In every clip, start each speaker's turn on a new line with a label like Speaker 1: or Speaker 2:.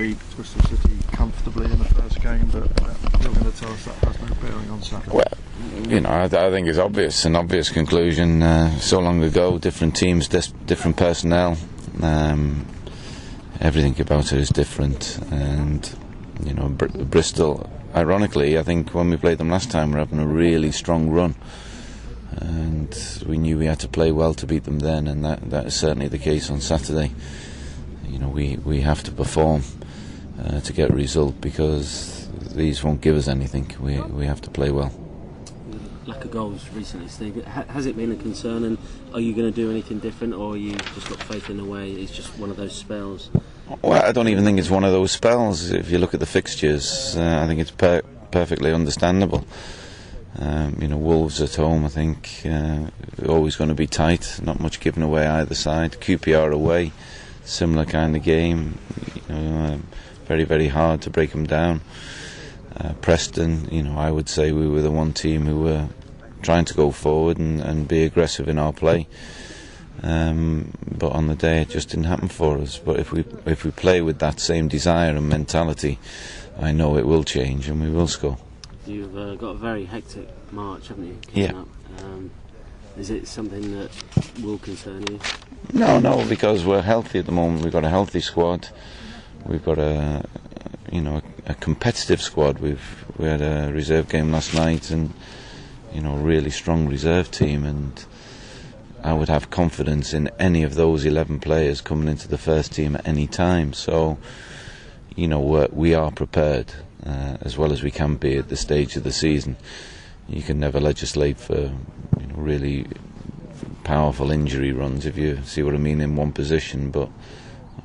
Speaker 1: beat Bristol City comfortably in the first game, but you're going to tell us that has no bearing on Saturday.
Speaker 2: Well, I think it's obvious, an obvious conclusion. So long ago, different teams, different personnel. Everything about it is different, and Bristol. Ironically, I think when we played them last time, we were having a really strong run, and we knew we had to play well to beat them then, and that is certainly the case on Saturday. We have to perform to get a result, because these won't give us anything. We have to play well.
Speaker 3: Lack of goals recently, Steve. Has it been a concern, and are you going to do anything different, or are you just got faith in the way it's just one of those spells?
Speaker 2: Well, I don't even think it's one of those spells. If you look at the fixtures, I think it's perfectly understandable. Wolves at home, I think, always going to be tight, not much given away either side. QPR away, similar kind of game, very, very hard to break them down. Preston, I would say we were the one team who were trying to go forward and be aggressive in our play. But on the day it just didn't happen for us. But if we play with that same desire and mentality, I know it will change and we will score.
Speaker 3: You've got a very hectic March, haven't you?
Speaker 2: Yeah.
Speaker 3: Is it something that will concern you?
Speaker 2: No, because we're healthy at the moment. We've got a healthy squad. We've got a competitive squad. We had a reserve game last night, and a really strong reserve team, and I would have confidence in any of those 11 players coming into the first team at any time. So, we are prepared as well as we can be at this stage of the season. You can never legislate for really powerful injury runs, if you see what I mean, in one position, but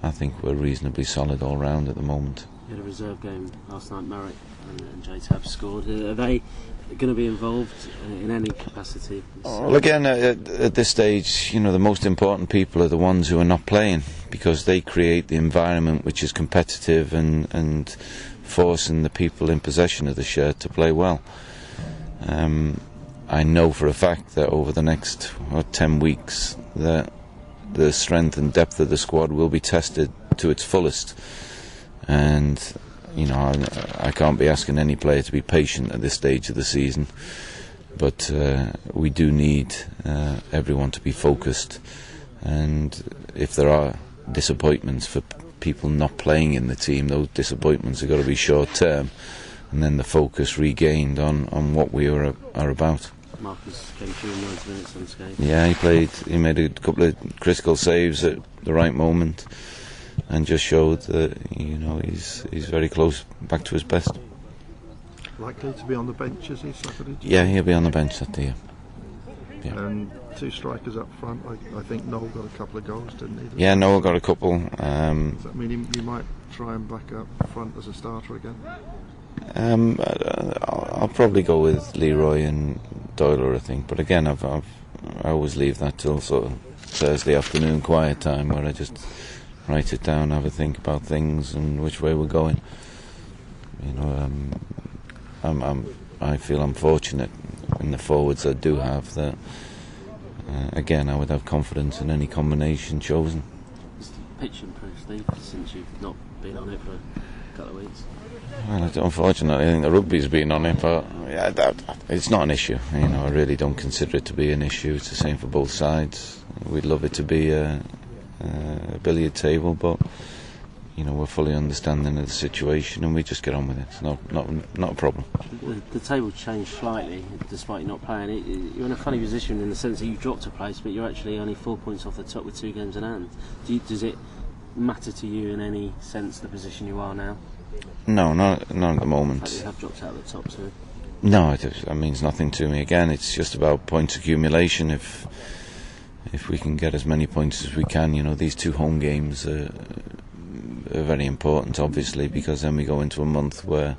Speaker 2: I think we're reasonably solid all round at the moment.
Speaker 3: You had a reserve game last night, Marek and JTAB scored. Are they going to be involved in any capacity?
Speaker 2: Well, again, at this stage, the most important people are the ones who are not playing, because they create the environment which is competitive and forcing the people in possession of the shirt to play well. I know for a fact that over the next 10 weeks that the strength and depth of the squad will be tested to its fullest, and I can't be asking any player to be patient at this stage of the season, but we do need everyone to be focused, and if there are disappointments for people not playing in the team, those disappointments have got to be short term, and then the focus regained on what we are about.
Speaker 3: Marcus came through in 90 minutes unscathed.
Speaker 2: Yeah, he made a couple of critical saves at the right moment, and just showed that he's very close back to his best.
Speaker 1: Likely to be on the bench, is he, Saturday?
Speaker 2: Yeah, he'll be on the bench Saturday. Yeah.
Speaker 1: And two strikers up front. I think Noel got a couple of goals, didn't he?
Speaker 2: Yeah, Noel got a couple.
Speaker 1: Does that mean he might try and back up front as a starter again?
Speaker 2: I'll probably go with Leroy and Doyler, I think. But again, I always leave that till sort of Thursday afternoon quiet time, where I just write it down, have a think about things and which way we're going. I feel I'm fortunate in the forwards I do have that. Again, I would have confidence in any combination chosen.
Speaker 3: Is the pitch improved, Steve, since you've not been on it for a couple of weeks?
Speaker 2: Well, unfortunately, I think the rugby's been on it, but it's not an issue. I really don't consider it to be an issue. It's the same for both sides. We'd love it to be a billiard table, but we're fully understanding of the situation, and we just get on with it. It's not a problem.
Speaker 3: The table changed slightly, despite you not playing. You're in a funny position in the sense that you dropped a place, but you're actually only 4 points off the top with 2 games in hand. Does it matter to you in any sense the position you are now?
Speaker 2: No, not at the moment.
Speaker 3: You have dropped out of the top two.
Speaker 2: No, it means nothing to me. Again, it's just about points accumulation. If we can get as many points as we can, these 2 home games are very important, obviously, because then we go into a month where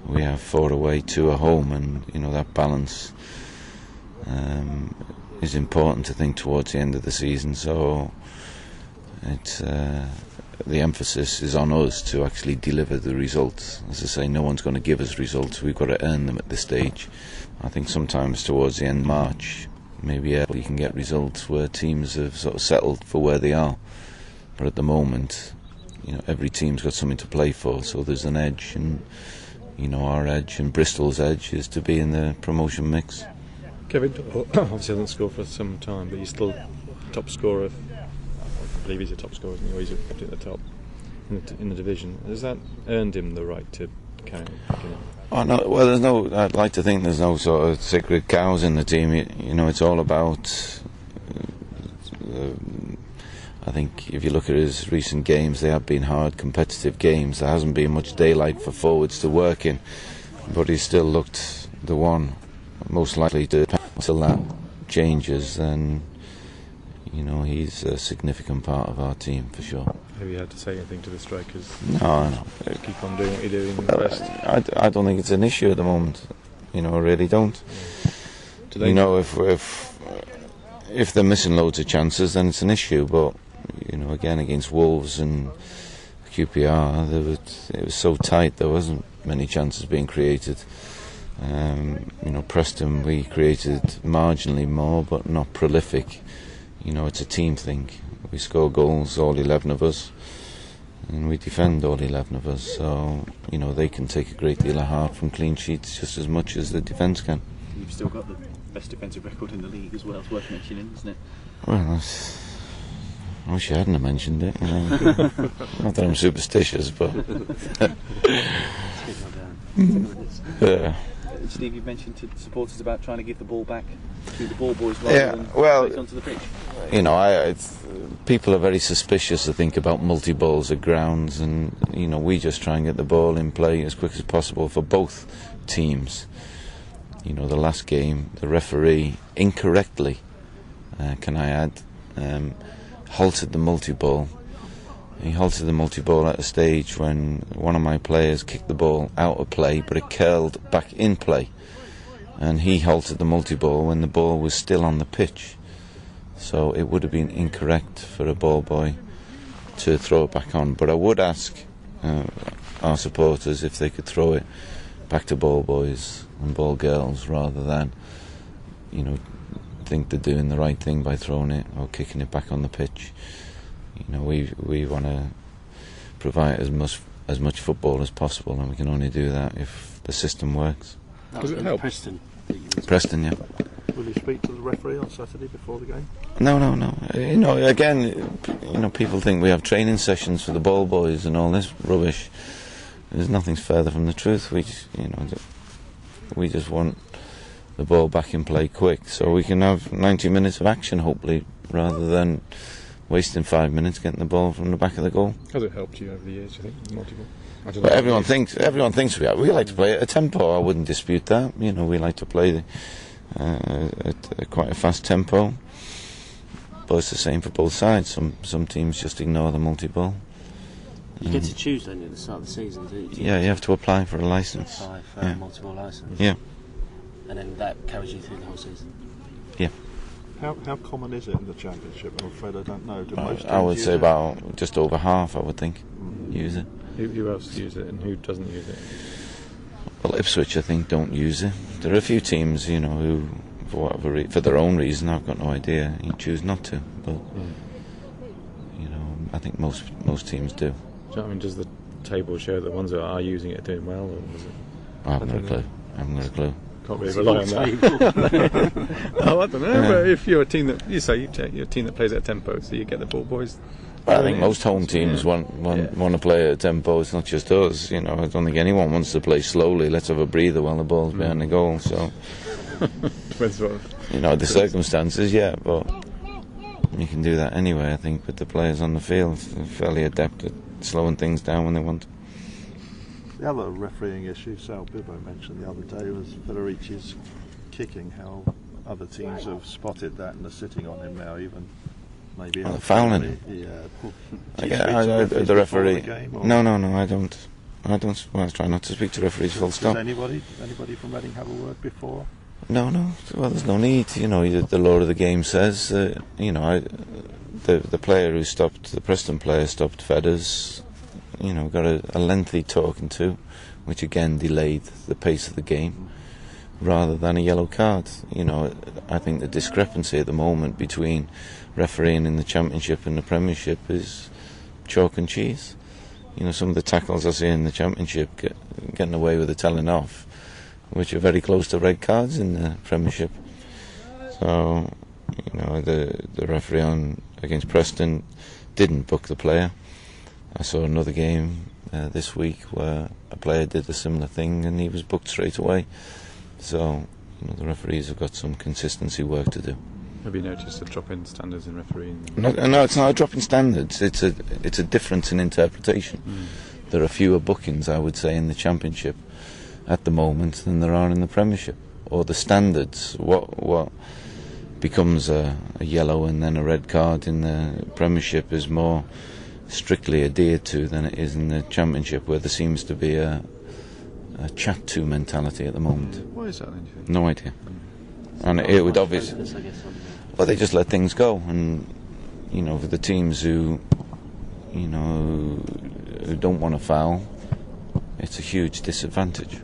Speaker 2: we have 4 away, 2 at home, and that balance is important to think towards the end of the season. So it's the emphasis is on us to actually deliver the results. As I say, no one's going to give us results. We've got to earn them at this stage. I think sometimes towards the end of March, maybe early, you can get results where teams have sort of settled for where they are. But at the moment, every team's got something to play for, so there's an edge, and our edge and Bristol's edge is to be in the promotion mix.
Speaker 4: Kevin obviously hasn't scored for some time, but he's still top scorer. I believe he's a top scorer, isn't he? Or he's at the top in the division. Has that earned him the right to carry on?
Speaker 2: Oh no! Well, I'd like to think there's no sort of sacred cows in the team. It's all about. I think if you look at his recent games, they have been hard, competitive games. There hasn't been much daylight for forwards to work in, but he's still looked the one most likely to. Until that changes, then he's a significant part of our team for sure.
Speaker 4: Have you had to say anything to the strikers?
Speaker 2: No.
Speaker 4: Keep on doing what you're doing. Best.
Speaker 2: I don't think it's an issue at the moment. I really don't. If they're missing loads of chances, then it's an issue. But again, against Wolves and QPR, it was so tight. There wasn't many chances being created. Preston, we created marginally more, but not prolific. It's a team thing. We score goals, all 11 of us, and we defend all 11 of us. So, they can take a great deal of heart from clean sheets just as much as the defence can.
Speaker 5: You've still got the best defensive record in the league as well. It's worth mentioning, isn't it?
Speaker 2: Well, I wish I hadn't have mentioned it. Not that I'm superstitious, but... yeah.
Speaker 5: Steve, you've mentioned to supporters about trying to give the ball back to the ball boys rather than onto the pitch.
Speaker 2: People are very suspicious, I think, about multi-balls at grounds, and we just try and get the ball in play as quick as possible for both teams. The last game, the referee incorrectly, can I add, halted the multi-ball. He halted the multi-ball at a stage when one of my players kicked the ball out of play, but it curled back in play. And he halted the multi-ball when the ball was still on the pitch. So it would have been incorrect for a ball boy to throw it back on. But I would ask our supporters if they could throw it back to ball boys and ball girls rather than, think they're doing the right thing by throwing it or kicking it back on the pitch. We want to provide as much football as possible, and we can only do that if the system works.
Speaker 3: Does it help?
Speaker 2: Preston, yeah.
Speaker 1: Will you speak to the referee on Saturday before the game?
Speaker 2: No. Again, people think we have training sessions for the ball boys and all this rubbish. There's nothing further from the truth. We just want the ball back in play quick, so we can have 90 minutes of action, hopefully, rather than wasting 5 minutes getting the ball from the back of the goal.
Speaker 4: Has it helped you over the years, do you think? Multiple?
Speaker 2: But everyone thinks we like to play at a tempo. I wouldn't dispute that. We like to play at quite a fast tempo. But it's the same for both sides. Some teams just ignore the multi-ball.
Speaker 3: You get to choose, don't you, at the start of the season, do you?
Speaker 2: Yeah, you have to apply for a licence.
Speaker 3: Apply for a multi-ball licence.
Speaker 2: Yeah.
Speaker 3: And then that carries you through the whole season.
Speaker 2: Yeah.
Speaker 1: How common is it in the Championship? I'm afraid I don't know. Do most
Speaker 2: I would
Speaker 1: teams
Speaker 2: say
Speaker 1: use it?
Speaker 2: about just over half, I would think, use it.
Speaker 4: Who else uses it and who doesn't use it?
Speaker 2: Well, Ipswich, I think, don't use it. There are a few teams, who, for their own reason, I've got no idea, choose not to. But I think most teams do.
Speaker 4: Does the table show that the ones that are using it are doing well, or is it?
Speaker 2: I haven't got a clue.
Speaker 4: Can't really rely on that. I don't know. Yeah. But if you're a team that you're a team that plays at a tempo, so you get the ball boys.
Speaker 2: Well, I think most home teams want to play at a tempo. It's not just us. I don't think anyone wants to play slowly. Let's have a breather while the ball's behind the goal. So,
Speaker 4: depends what
Speaker 2: the circumstances, but you can do that anyway. I think with the players on the field, they're fairly adept at slowing things down when they want.
Speaker 1: The other refereeing issue Sal Bibbo mentioned the other day was Federici's kicking, how other teams have spotted that and are sitting on him now, even maybe
Speaker 2: fouling him. The referee. No, I don't. Well, I try not to speak to referees full stop.
Speaker 1: Does anybody from Reading have a word before?
Speaker 2: No. Well, there's no need. The law of the game says, the player who stopped, the Preston player stopped Fedders, got a lengthy talking to, which again delayed the pace of the game, rather than a yellow card. I think the discrepancy at the moment between refereeing in the Championship and the Premiership is chalk and cheese. some of the tackles I see in the Championship getting away with the telling off, which are very close to red cards in the Premiership. So, the referee against Preston didn't book the player. I saw another game this week where a player did a similar thing and he was booked straight away. So, the referees have got some consistency work to do.
Speaker 4: Have you noticed a drop in standards in refereeing?
Speaker 2: No, it's not a drop in standards. It's a difference in interpretation. There are fewer bookings, I would say, in the Championship at the moment than there are in the Premiership. Or the standards, what becomes a yellow and then a red card in the Premiership is more strictly adhered to than it is in the Championship, where there seems to be a chat-to mentality at the moment.
Speaker 1: Why is that then, do you think?
Speaker 2: No idea. And it would obviously... Well, they just let things go, and for the teams who don't want to foul, it's a huge disadvantage.